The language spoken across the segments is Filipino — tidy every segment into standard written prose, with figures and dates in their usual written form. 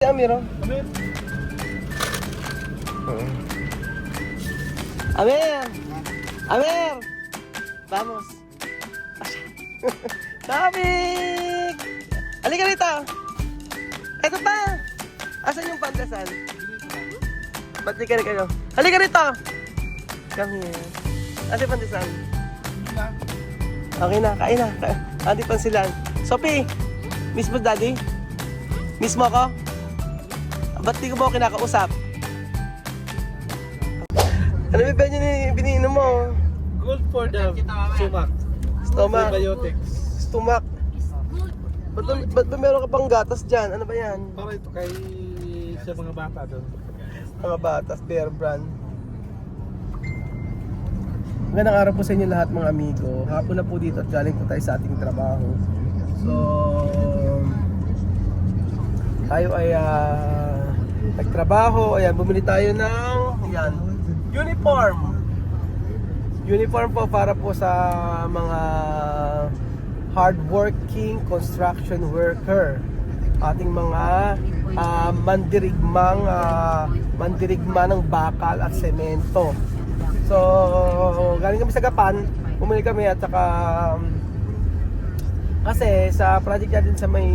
Amir, oh. Amir! Amir! Vamos! Topic! Halika rito! Eto pa! Asan yung pandesal? Ba't di ka rin kayo? Halika rito! Come here. Asan yung pandesal? Okay na, kain na. Andi pansilan. Sophie! Miss mo daddy? Miss mo ako? Ba't di ko ba ako kinakausap? Ano ba yung biniinom mo? Good for the stomach. Stomach. Probiotics. Stomach. Ba't ba meron ka pang gatas dyan? Ano ba yan? Para ito kay sa mga bata doon. Mga batas, Bear Brand. Magandang araw po sa inyo lahat mga amigo. Hapon na po dito at galing po tayo sa ating trabaho. So, tayo ay nagtrabaho. Ayan, bumili tayo ng uniform. Uniform po para po sa mga hardworking construction worker. Ating mga mandirigma ng bakal at semento. So, galing kami sa Gapan, bumili kami at saka kasi sa project natin sa may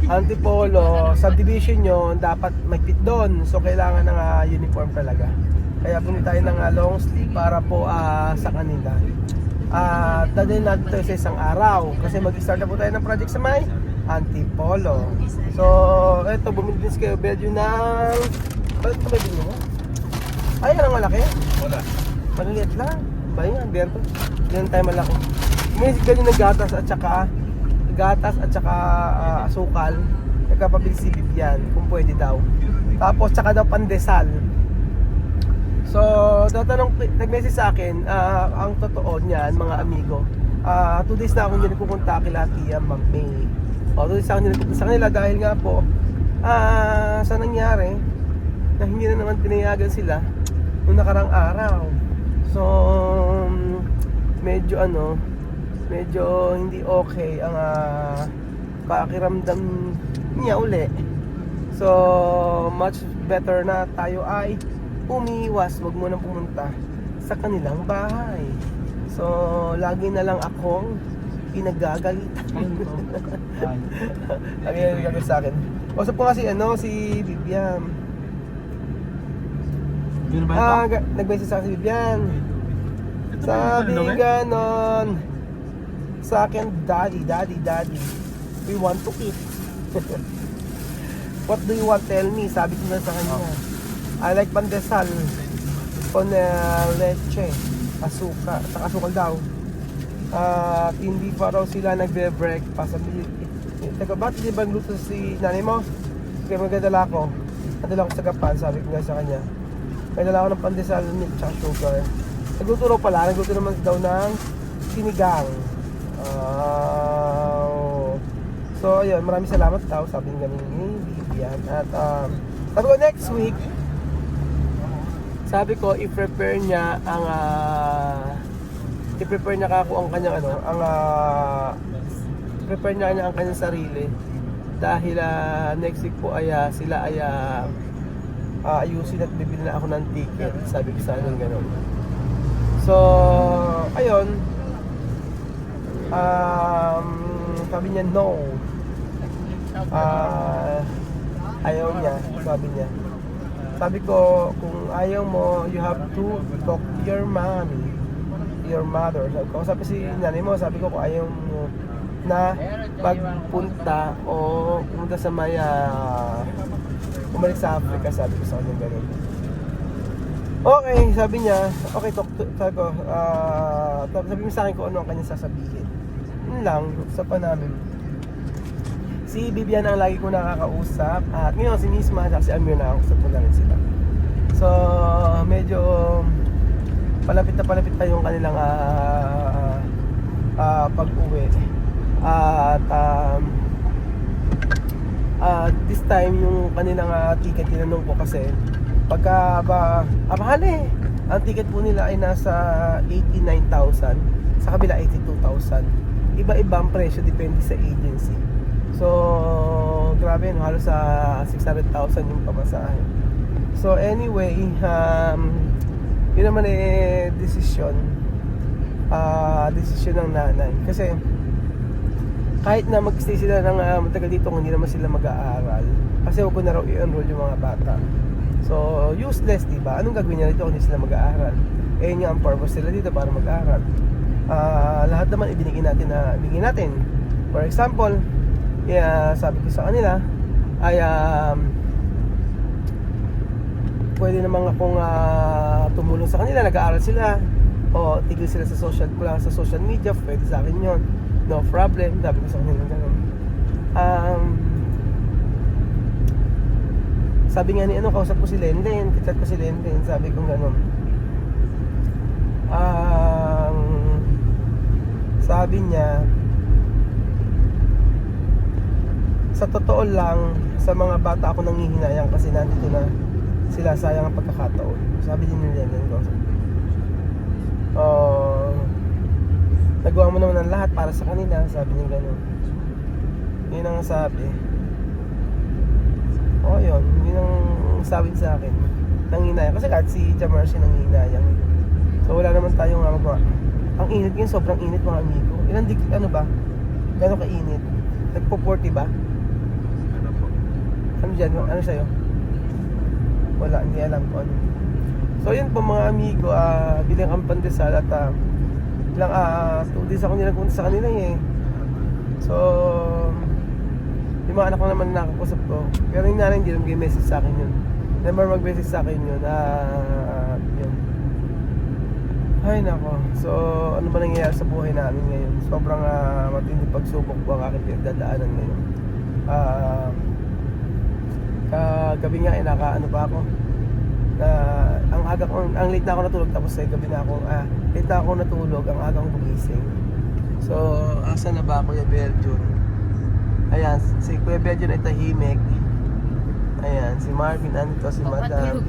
Antipolo, subdivision yun, dapat magpit doon. So, kailangan ng uniform talaga. Kaya bumili tayo ng long sleeve para po sa kanila. Dadalhin natin ito sa isang araw kasi mag-start na po tayo ng project sa may Antipolo. So, eto, bumili din si Kuya Belgio ng... Bakit ito may binili mo? Ay, yan ang malaki? Wala. Maliliit lang. Bayo nga, Berto. Yan tayo malaki. Bumili si Belgio ng gatas at saka asukal. Nagkapabili si Vivian kung pwede daw. Tapos, tsaka daw pandesal. So, nag-message sa akin, ang totoo niyan, mga amigo. 2 days na ako hindi nagpupunta kila Tia Ma'am May. 2 days na ako hindi nagpupunta sa kanila dahil nga po, sa nangyari, na hindi na naman pinayagan sila noong nakarang araw. So, medyo hindi okay ang pakiramdam niya uli. So, much better na tayo ay umiwas, wag mo nang pumunta sa kanilang bahay. So, lagi na lang akong pinagagalitan. Ang gagawin sa akin. Usap po kasi si Vivian. Nag-message sa akin si Vivian. Sabi ganon sa akin, daddy, we want to eat. What do you want? Tell me. Sabi ko na sa kanya. I like pandesal con leche, asukal, saka asukal daw. At hindi pa raw sila nagbe-breakfast. Teka, ba't di ba luto si nanay mo? Kaya magdadala ko. Nadala ko sa Gapan, sabi ko nga sa kanya. Nadala ko ng pandesal, milk, tsaka sugar. Nagluto raw pala, nagluto naman daw ng sinigang. So ayun, maraming salamat daw, sabi nga ni Vivian. At sabi ko next week, sabi ko i-prepare niya ang i-prepare niya kako ang kanyang prepare niya ang kanyang sarili dahil next week po ay sila ay ayusin at bibili na ako ng ticket, sabi ko sa akin gano'n. So ayun, sabi niya no, ayaw niya, sabi niya. Sabi ko, kung ayaw mo, you have to talk to your mommy, your mother. Sabi si nanay mo, sabi ko kung ayaw mo na pagpunta o pumunta sa bumalik sa Africa, sabi ko sa kanya gano'n. Okay, sabi niya, okay, sabi ko, sabi mo sa akin kung ano ang kanyang sasabihin. Yun lang, usapan namin. Si Vivian ang lagi ko nakakausap at ngayon si Nisma at si Amir nakakausap ko na rin sila. So medyo palapit pa yung kanilang pag-uwi. At this time yung kanilang ticket tinanong ko kasi pagka mahal ang ticket po nila ay nasa 89,000, sa kabila 82,000. Iba-iba ang presyo depende sa agency. So, grabe yun, halos sa 600,000 yung pamasahe. So anyway, yun naman desisyon ng nanay. Kasi kahit na mag-stay sila ng matagal dito, hindi naman sila mag-aaral. Kasi huwag ko na raw i-enroll yung mga bata. So useless, diba? Anong gagawin niya dito kung hindi sila mag-aaral? Eh yun nga ang purpose sila dito, para mag-aaral. Lahat naman ibinigay natin. For example, sabi ko sa kanila ay pwede naman akong tumulong sa kanila, nag-aaral sila o tigil sila sa social media, pwede sa akin yun, no problem, sabi ko sa kanila gano'n. Sabi nga ni kausap ko si Lenlen, chat ko si Lenlen, sabi ko gano'n. Sabi niya, sa totoo lang, sa mga bata ako nanghihinayang kasi nandito na sila, sayang ang pagkakataon. Sabi din nila yan ko. Nagawa mo naman ng lahat para sa kanila, sabi niya gano'n. Yun ang sabi. Yun ang sabi sa akin. Nanghinayang. Kasi kahit si Jamercy nanghinayang. So wala naman tayong magawa. Ang init ngayon, sobrang init mga amigo. Ba? Gano'n kainit? Nagpo-40 ba? Ano po? Ano dyan? Ano sa'yo? Wala, hindi alam ko ano. So yun po mga amigo, bilang ang pandesal at ilang 2 days ako nilagpunta sa kanila eh. So yung mga anak ko naman nakakusap ko, pero yung nanay hindi naman message sa akin yun. Never mag-message sa akin yun. Yun. Ay nako. So ano ba nangyayari sa buhay namin ngayon? Sobrang matindi pagsubok po ang aking pinagdadaanan ngayon. Kagabi nga nakaano pa ako na ang late na ako natulog, tapos gabi na ako late na ako natulog, ang aga kong gumising. So asa na ba Kuya Berjun? Ayan, si Kuya Berjun ay tahimik. Ayan, si Marvin andito, si Madam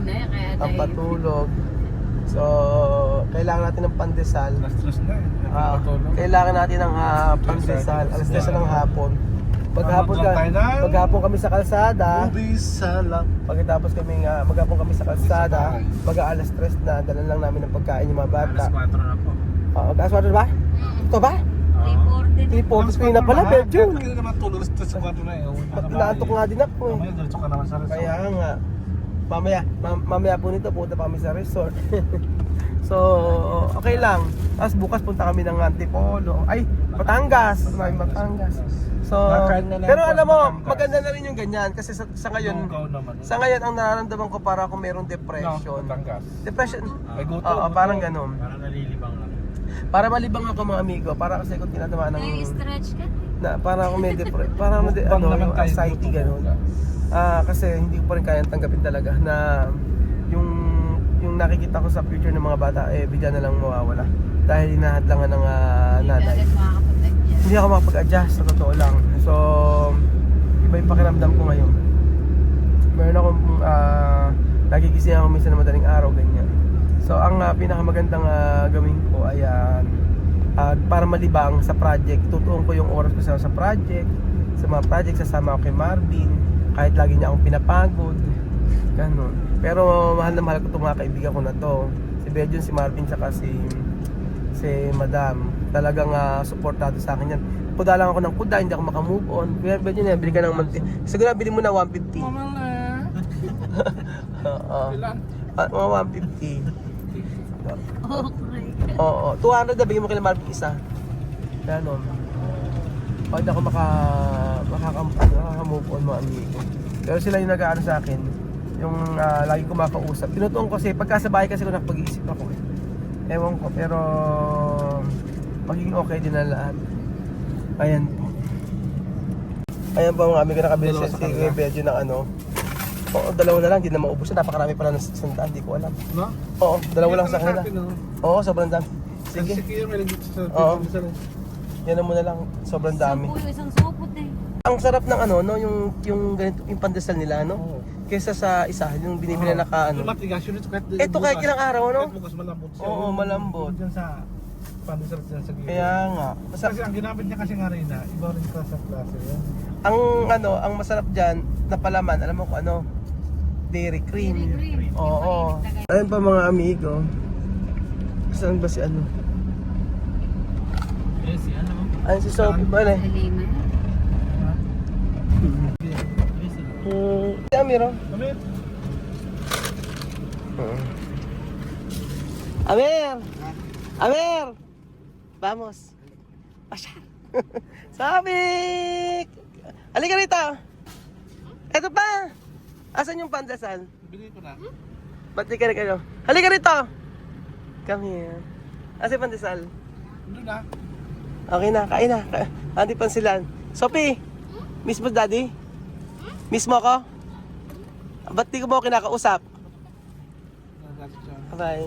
ang patulog. So kailangan natin ng pandesal. Stress na eh. Kailangan natin ng pandesal alas 3 ng hapon. Maghapon kami sa kalsada. Pagkatapos maghapon kami sa kalsada, mag-aalas 3 na, dala lang namin ng pagkain yung mga bata. Alas 4 na po. Alas 4 ba? Ito ba? 3:43 na pala, Berjun. Hindi naman tulog, alas 4 na eh. Naantok nga din ako eh. Mamaya, diretso ka naman sa resort. Kaya nga, mamaya po nito, punta pa kami sa resort. So, okay lang. Tapos bukas punta kami ng Antipolo. Ay, Batangas. Batangas. So, pero alam mo, maganda na rin yung ganyan kasi sa ngayon, ang nararamdaman ko para kung mayroong depression. Depression. Parang ganoon. Parang nalilibang lang. Para malibang ako mga amigo, para kasi kung tinatamaan ng stretch ka? para ako may yung anxiety ganoon. Kasi hindi ko pa rin kayang tanggapin talaga na yung nakikita ko sa future ng mga bata bigla na lang mawawala dahil hinahadlangan ng nanay. Hindi ako makapag-adjust sa totoo lang. So iba yung pakiramdam ko ngayon. Meron akong nagigising ako minsan na madaling araw ganyan. So ang pinakamagandang gawin ko ay para malibang sa project, tutuon ko yung oras ko sa project. Sa mga project sasama ako kay Marvin kahit lagi niya akong pinapagod. Ganun. Pero mahal na mahal ko itong mga kaibigan ko na to. Si Berjun, si Marvin, saka si Madam. Talagang supportado sa akin yan. Kuda lang ako ng kuda, hindi ako makamove on. Kaya Berjun, bili ka ng siguro bili mo na 150. Mama na. Ilan? Mga 150. Okay. Oo, 200 na bigyan mo kay Marvin isa. Ganon. Pag ako maka-move on mga amigo. Pero sila yung nag-aano sa akin, yung lagi ko makausap. Tinutuon ko kasi pagka sa bahay kasi ko nakapag-iisip ako eh. Ewan ko, pero magiging okay din na lahat. Ayan po. Ayan po mga amigo, nakabili si Kuya Berjun ng ano. Oo, dalawa na lang, hindi na maubos. Napakarami pala ng sandaan, hindi ko alam. No? Oo, dalawa lang sa kanila. Oo, sobrang dami. Sige. Sige, may nandito sa Oo. pinsan. Yan na muna lang, sobrang dami. Isang supot eh. Ang sarap ng ano, no, yung ganito, yung pandesal nila, no? Oo. Kaysa sa isa, yung binibili na ka ano. Yung matigas yun ito kahit Ito kahit ilang araw, no? Kahit bukas malambot siya. Oo, malambot. Diyan sa pandesal dyan sa gilid. Kaya nga. Kasi ang ginamit niya kasi nga rin na, iba rin ka sa klase yan. Ang masarap diyan na palaman, alam mo kung ano? Dairy cream. Green. Oo. Ayun pa mga amigo. Saan ba si ano? Eh, si ano? Ayun si Sophie ba na? Lima. Si Amiro. Amit! Amer! Amer! Vamos! Pasya! Sabik! Halika rito! Eto pa! Asan yung pandesal? Bili ko na. Ba't di ka kayo? Halika rito! Come here. Asan yung pandesal? Doon na. Okay na, kain na. Andi pansilan. Sophie! Miss mo daddy? Miss mo ako? Ba't di ko mo kinakausap? Nagalit siya. Bye.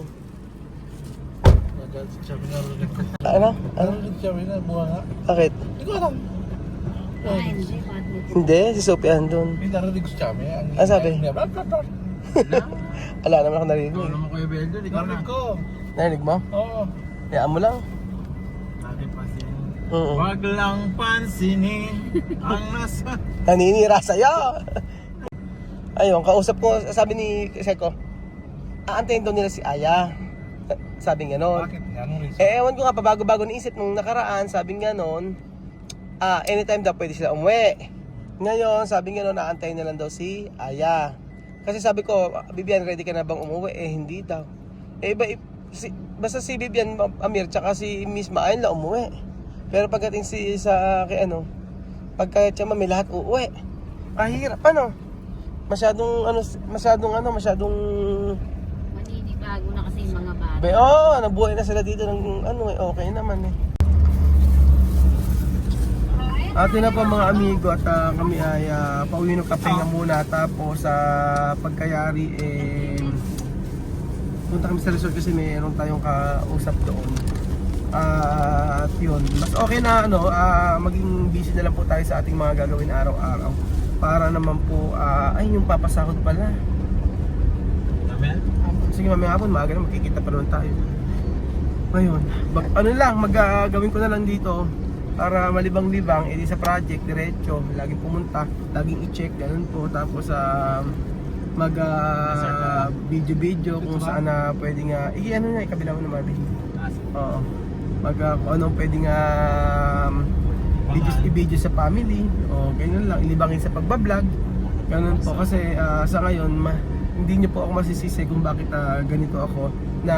Nagalit siya. Minarinig ko. Ano? Ano? Narinig siya. Bunga nga. Bakit? Hindi ko alam. Ah, hindi. Bakit? Hindi, si Sophie andun. May narinig ko siya. Ano sabi? Narinig Wala naman ako narinig. mo Kuya Beldo. Ikaw ko. Narinig mo? Oo. Hayaan mo lang. Lagi pansinin. Oo. Wag lang pansinin ang nasa... Naninira sa'yo. Ayun, kausap ko, sabi ni Seko, aantayin daw nila si Aya. Sabi nga noon. Bakit? Anong reason? Ewan ko nga, pabago-bago naisip nung nakaraan, sabi nga noon, anytime daw pwede sila umuwi. Ngayon, sabi nga noon, aantayin na lang daw si Aya. Kasi sabi ko, Bibian, ready ka na bang umuwi? Hindi daw. Basta si Bibian, Amir, tsaka si Miss Maayon la umuwi. Pero pagdating pagka tiyama, may lahat uuwi. Kahirap, masyadong Maninibago na kasi yung mga bata. nabuhay na sila dito ng okay naman eh. Atin na po mga amigo at kami ay pauwi ng kapenga muna, tapos sa pagkayari punta kami sa resort kasi mayroon tayong kausap doon. At yun, mas okay na maging busy na lang po tayo sa ating mga gagawin araw-araw para naman po yung papasahod pala. Amen? Sige, mamaya hapon maaga na magkikita pa naman tayo. Ngayon, gagawin ko na lang dito para malibang-libang, edi sa project, diretso, laging pumunta, laging i-check, ganun po. Tapos video-video kung saan na pwedeng ikabilang mo naman video. Oo. Kung anong pwedeng i-video sa family, o ganyan lang, ilibangin sa pagbablog. Ganun po kasi sa ngayon, hindi niyo po ako masisisi kung bakit ganito ako na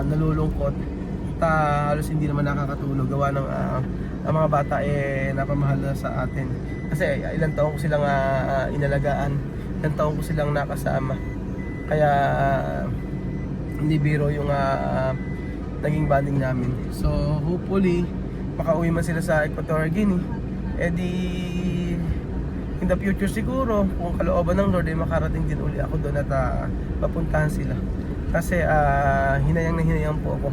nalulungkot. Halos hindi naman nakakatulog gawa ng ang mga bata napamahal na sa atin. Kasi ilang taon ko silang inalagaan, ilang taon ko silang nakasama. Kaya hindi biro yung naging bonding namin. So hopefully makauwi man sila sa Equatorial Guinea. In the future siguro, kung kalooban ng Lord, makarating din uli ako doon at papuntahan sila. Kasi hinayang na hinayang po ako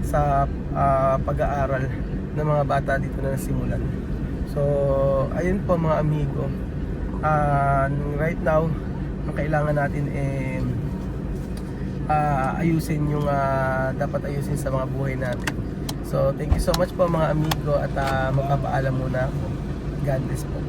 sa pag-aaral ng mga bata dito na nasimulan. So ayun po mga amigo, right now ang kailangan natin ayusin yung dapat ayusin sa mga buhay natin. So thank you so much po mga amigo at magpapaalam muna ako. God bless po.